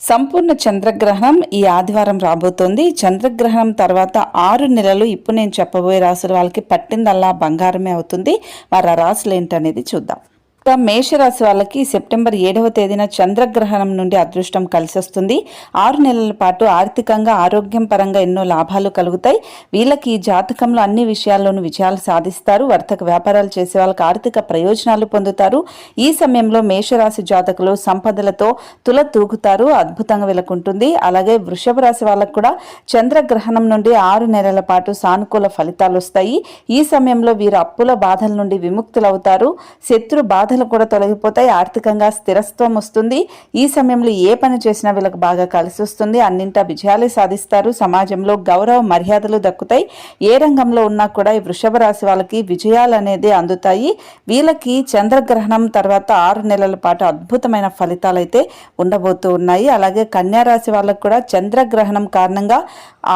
సంపూర్ణ చంద్రగ్రహణం ఈ ఆదివారం రాబోతోంది. చంద్రగ్రహణం తర్వాత 6 నెలలు ఇప్పుడు నేను చెప్పబోయే రాసుల వాళ్ళకి పట్టిందల్లా బంగారమే అవుతుంది. మరి ఆ రాసులు ఏంటనేది చూద్దాం. మేషరాశి వాళ్ళకి సెప్టెంబర్ 7వ తేదీన చంద్రగ్రహణం నుండి అదృష్టం కలిసి వస్తుంది. 6 నెలల పాటు ఆర్థికంగా ఆరోగ్యం పరంగా ఎన్నో లాభాలు కలుగుతాయి. వీళ్ళకి ఈ జాతకంలో అన్ని విషయాల్లోనూ విజయాలు సాధిస్తారు. వర్తక వ్యాపారాలు చేసే వాళ్ళకి ఆర్థిక ప్రయోజనాలు పొందుతారు. ఈ సమయంలో మేషరాశి జాతకులు సంపదలతో తూగుతారు. అద్భుతంగా వీళ్ళకుంటుంది. అలాగే వృషభ రాశి వాళ్ళకు కూడా చంద్రగ్రహణం నుండి 6 నెలల పాటు సానుకూల ఫలితాలు వస్తాయి. ఈ సమయంలో వీరు అప్పుల బాధల నుండి విముక్తులవుతారు. శత్రు బాధ కూడా తొలగిపోతాయి. ఆర్థికంగా స్థిరత్వం వస్తుంది. ఈ సమయంలో ఏ పని చేసినా వీళ్ళకి బాగా కలిసి వస్తుంది. అన్నింటా విజయాలే సాధిస్తారు. సమాజంలో గౌరవ మర్యాదలు దక్కుతాయి. ఏ రంగంలో ఉన్నా కూడా ఈ వృషభ రాశి వాళ్ళకి విజయాలు అనేది అందుతాయి. వీళ్ళకి చంద్రగ్రహణం తర్వాత 6 నెలల పాటు అద్భుతమైన ఫలితాలు అయితే ఉండబోతూ ఉన్నాయి. అలాగే కన్యా రాశి వాళ్ళకు కూడా చంద్రగ్రహణం కారణంగా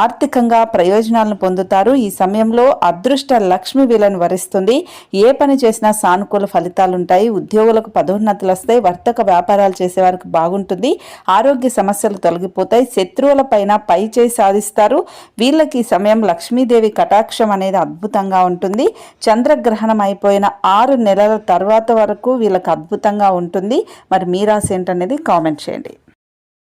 ఆర్థికంగా ప్రయోజనాలను పొందుతారు. ఈ సమయంలో అదృష్ట లక్ష్మి వీళ్ళని వరిస్తుంది. ఏ పని చేసినా సానుకూల ఫలితాలు ఉంటాయి. ఉద్యోగులకు పదోన్నతులు వస్తాయి. వర్తక వ్యాపారాలు చేసే వారికి బాగుంటుంది. ఆరోగ్య సమస్యలు తొలగిపోతాయి. శత్రువుల పైన పై చేయి సాధిస్తారు. వీళ్ళకి ఈ సమయం లక్ష్మీదేవి కటాక్షం అనేది అద్భుతంగా ఉంటుంది. చంద్రగ్రహణం అయిపోయిన 6 నెలల తర్వాత వరకు వీళ్ళకి అద్భుతంగా ఉంటుంది. మరి మీ రాశి ఏంటనేది కామెంట్ చేయండి.